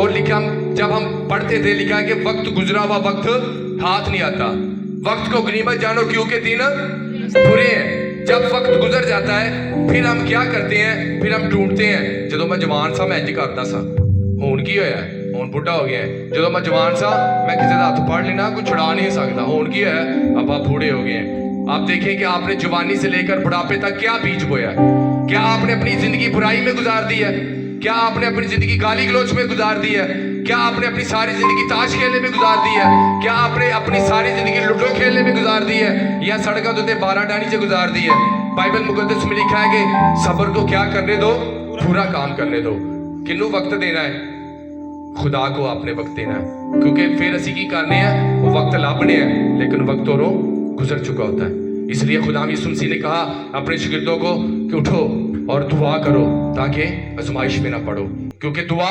और लिखा जब हम पढ़ते थे, लिखा है कि वक्त गुजरा हुआ वक्त हाथ नहीं आता। वक्त को गनीमत जानो क्योंकि दिन बुरे हैं। जब वक्त गुजर जाता है फिर हम क्या करते हैं, फिर हम ढूंढते हैं। जो मैं जवान सा मैं इंज करता सा, हुण की होया, हुण बुढ़ा हो गया है। जो मैं जवान सा मैं किसी का हथ फड़ लेना कोई छुड़ा नहीं सकता, हुण की होया, अब आप बूढ़े हो गए हैं। आप देखें कि आपने जवानी से लेकर बुढ़ापे तक क्या बीज बोया। क्या आपने अपनी जिंदगी बुराई में गुजार दी है? क्या आपने अपनी जिंदगी गाली गलोच में गुजार दी है? क्या आपने अपनी सारी जिंदगी ताश खेलने में गुजार दी है? क्या आपने अपनी सारी जिंदगी लूडो खेलने में गुजार दी है, या सड़कों के 12 डानी से गुजार दी है? बाइबल मुकद्दस में लिखा है कि सब्र को क्या करने दो, पूरा काम करने दो। किन्नू वक्त देना है? खुदा को आपने वक्त देना है, क्योंकि फिर असी की करने हैं वो वक्त लाभने हैं, लेकिन वक्त और गुजर चुका होता है। इसलिए खुदा यीशु मसीह ने कहा अपने शागिर्दों को कि उठो और दुआ करो ताकि आजमाइश में ना पड़ो, क्योंकि दुआ